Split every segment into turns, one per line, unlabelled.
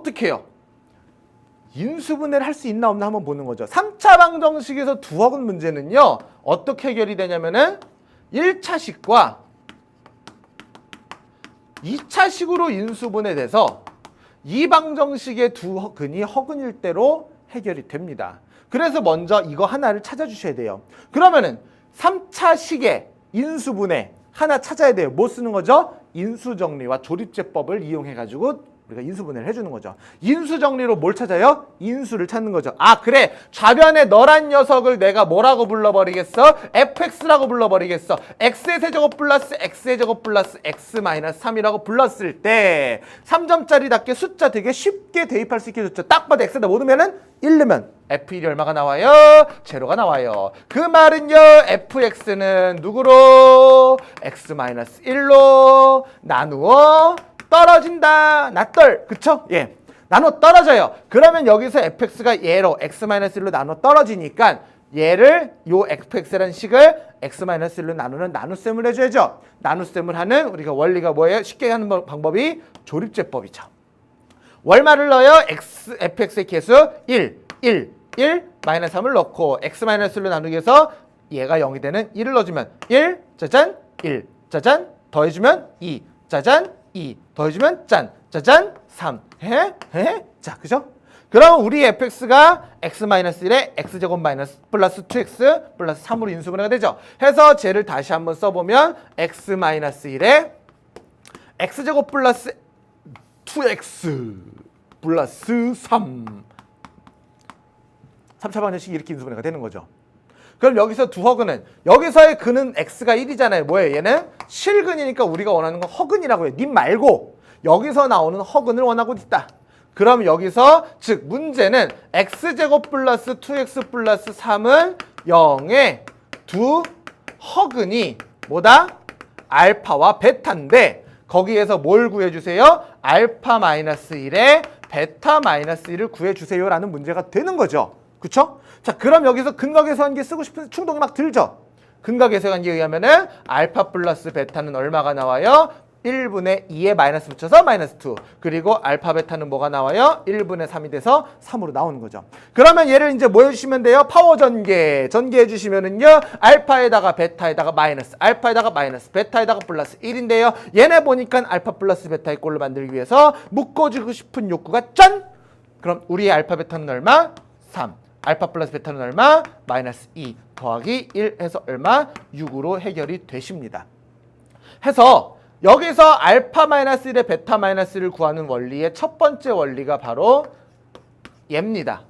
어떻게 해요? 인수분해를 할 수 있나 없나 한번 보는 거죠. 3차 방정식에서 두어근 문제는요. 어떻게 해결이 되냐면은 1차식과 2차식으로 인수분해돼서 이 방정식의 두 근이 허근일 대로 해결이 됩니다. 그래서 먼저 이거 하나를 찾아주셔야 돼요. 그러면은 3차식의 인수분해 하나 찾아야 돼요. 뭐 쓰는 거죠? 인수정리와 조립제법을 이용해가지고 우리가 인수분해를 해주는 거죠. 인수정리로 뭘 찾아요? 인수를 찾는 거죠. 아 그래, 좌변에 너란 녀석을 내가 뭐라고 불러버리겠어? fx라고 불러버리겠어. x의 세제곱 플러스 x의 제곱 플러스 x 마이너스 3이라고 불렀을 때 3점짜리답게 숫자 되게 쉽게 대입할 수 있게 해줬죠. 딱 봐도 x에다 못 넣으면은 1 넣으면 f1이 얼마가 나와요? 제로가 나와요. 그 말은요, fx는 누구로? x 마이너스 1로 나누어 떨어진다. 나떨. 그쵸? 예. 나눠 떨어져요. 그러면 여기서 fx가 얘로 x-1로 나눠 떨어지니까 얘를 요 fx라는 식을 x-1로 나누는 나눗셈을 해줘야죠. 나눗셈을 하는 우리가 원리가 뭐예요? 쉽게 하는 방법이 조립제법이죠. 월말을 넣어요. fx의 개수 1, 마이너스 3을 넣고 x-1로 나누기 위해서 얘가 0이 되는 1을 넣어주면 1, 짜잔, 1, 짜잔, 더해주면 2, 짜잔, 2 더해주면 짠, 짜잔, 3 자, 그죠? 그럼 우리 fx가 x-1에 x제곱 마이너스 플러스 2x 플러스 3으로 인수분해가 되죠. 해서 쟤를 다시 한번 써보면 x-1에 x제곱 플러스 2x 플러스 3 3차 방정식이 이렇게 인수분해가 되는 거죠. 그럼 여기서 두 허근은 여기서의 근은 x가 1이잖아요. 뭐예요? 얘는 실근이니까 우리가 원하는 건 허근이라고 해요. 님 말고 여기서 나오는 허근을 원하고 있다. 그럼 여기서 즉 문제는 x제곱 플러스 2x 플러스 3은 0의 두 허근이 뭐다? 알파와 베타인데 거기에서 뭘 구해주세요? 알파 마이너스 1에 베타 마이너스 1을 구해주세요 라는 문제가 되는 거죠. 그쵸? 자, 그럼 여기서 근각계수한계 쓰고 싶은 충동이 막 들죠? 근각계수한계에 의하면은 알파 플러스 베타는 얼마가 나와요? 1분의 2에 마이너스 붙여서 마이너스 2. 그리고 알파 베타는 뭐가 나와요? 1분의 3이 돼서 3으로 나오는 거죠. 그러면 얘를 이제 뭐 해주시면 돼요? 파워 전개. 전개해 주시면은요. 알파에다가 베타에다가 마이너스, 알파에다가 마이너스, 베타에다가 플러스 1인데요. 얘네 보니까 알파 플러스 베타의 꼴로 만들기 위해서 묶어주고 싶은 욕구가 짠! 그럼 우리의 알파 베타는 얼마? 3. 알파 플러스 베타는 얼마? 마이너스 2 더하기 1 해서 얼마? 6으로 해결이 되십니다. 해서 여기서 알파 마이너스 1에 베타 마이너스 1을 구하는 원리의 첫 번째 원리가 바로 얘입니다.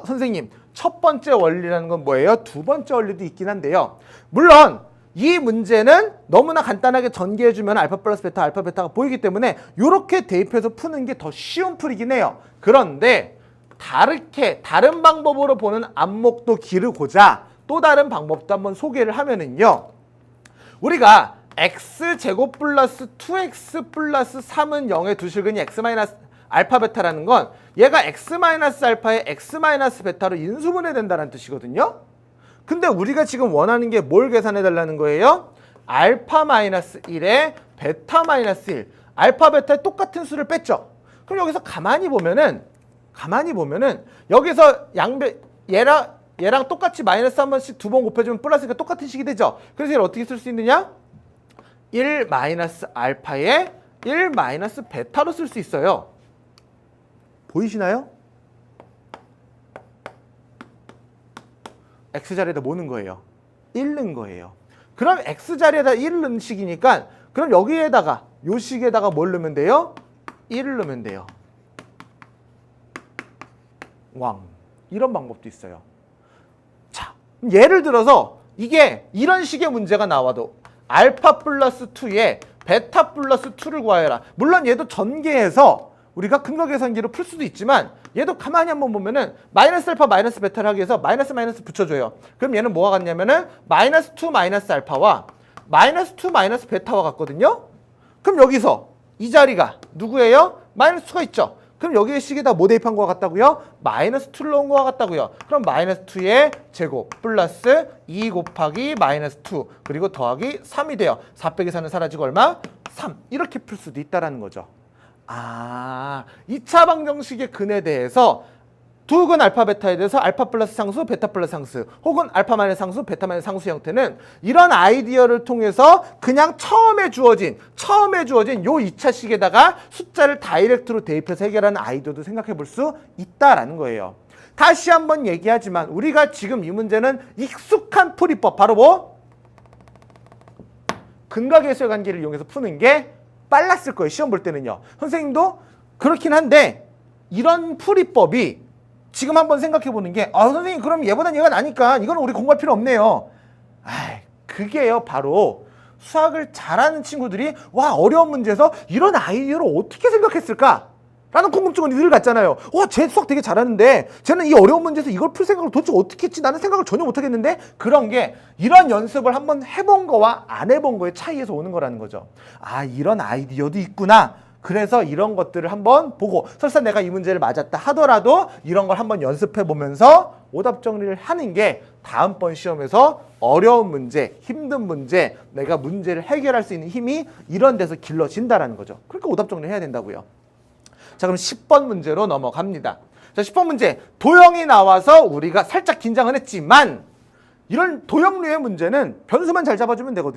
선생님, 첫 번째 원리라는 건 뭐예요? 두 번째 원리도 있긴 한데요. 물론 이 문제는 너무나 간단하게 전개해주면 알파 플러스 베타, 알파 베타가 보이기 때문에 이렇게 대입해서 푸는 게 더 쉬운 풀이긴 해요. 그런데 다른 방법으로 보는 안목도 기르고자 또 다른 방법도 한번 소개를 하면은요. 우리가 x제곱 플러스 2x 플러스 3은 0의 두 실근이 x 마이너스 알파 베타라는 건 얘가 x 마이너스 알파에 x 마이너스 베타로 인수분해 된다는 뜻이거든요. 근데 우리가 지금 원하는 게 뭘 계산해 달라는 거예요? 알파 마이너스 1에 베타 마이너스 1. 알파 베타에 똑같은 수를 뺐죠. 그럼 여기서 가만히 보면은 여기서 얘랑 똑같이 마이너스 한 번씩 두 번 곱해주면 플러스니까 똑같은 식이 되죠. 그래서 얘를 어떻게 쓸 수 있느냐? 1 마이너스 알파에 1 마이너스 베타로 쓸 수 있어요. 보이시나요? x자리에다 뭐 넣은 거예요? 1 넣은 거예요. 그럼 x자리에다 1을 넣은 식이니까 그럼 여기에다가 요 식에다가 뭘 넣으면 돼요? 1을 넣으면 돼요. 왕. 이런 방법도 있어요. 자, 예를 들어서 이게 이런 식의 문제가 나와도 알파 플러스 2에 베타 플러스 2를 구하여라. 물론 얘도 전개해서 우리가 근각계산기로 풀 수도 있지만 얘도 가만히 한번 보면은 마이너스 알파 마이너스 베타를 하기 위해서 마이너스 마이너스 붙여줘요. 그럼 얘는 뭐와 같냐면은 마이너스 2 마이너스 알파와 마이너스 2 마이너스 베타와 같거든요. 그럼 여기서 이 자리가 누구예요? 마이너스 2가 있죠. 그럼 여기에 식에다 뭐 대입한 것 같다고요? 마이너스 2를 넣은 것 같다고요. 그럼 마이너스 2의 제곱 플러스 2 곱하기 마이너스 2 그리고 더하기 3이 돼요. 4 빼기 4는 사라지고 얼마? 3. 이렇게 풀 수도 있다라는 거죠. 아, 2차 방정식의 근에 대해서 두 근 알파 베타에 대해서 알파 플러스 상수, 베타 플러스 상수, 혹은 알파 마이너스 상수, 베타 마이너스 상수 형태는 이런 아이디어를 통해서 그냥 처음에 주어진 요 2차식에다가 숫자를 다이렉트로 대입해서 해결하는 아이디어도 생각해 볼 수 있다라는 거예요. 다시 한번 얘기하지만 우리가 지금 이 문제는 익숙한 풀이법, 바로 뭐? 근각계수의 관계를 이용해서 푸는 게 빨랐을 거예요. 시험 볼 때는요. 선생님도 그렇긴 한데 이런 풀이법이 지금 한번 생각해 보는 게 선생님 그럼 얘보단 얘가 나니까 이건 우리 공부할 필요 없네요. 그게요 바로 수학을 잘하는 친구들이 와 어려운 문제에서 이런 아이디어를 어떻게 생각했을까? 라는 궁금증은 늘 갖잖아요. 쟤 수학 되게 잘하는데 쟤는 이 어려운 문제에서 이걸 풀 생각을 도대체 어떻게 했지? 나는 생각을 전혀 못하겠는데? 그런 게 이런 연습을 한번 해본 거와 안 해본 거의 차이에서 오는 거라는 거죠. 이런 아이디어도 있구나. 그래서 이런 것들을 한번 보고 설사 내가 이 문제를 맞았다 하더라도 이런 걸 한번 연습해 보면서 오답 정리를 하는 게 다음번 시험에서 어려운 문제, 힘든 문제, 내가 문제를 해결할 수 있는 힘이 이런 데서 길러진다라는 거죠. 그러니까 오답 정리를 해야 된다고요. 자, 그럼 10번 문제로 넘어갑니다. 자, 10번 문제. 도형이 나와서 우리가 살짝 긴장은 했지만 이런 도형류의 문제는 변수만 잘 잡아주면 되거든요.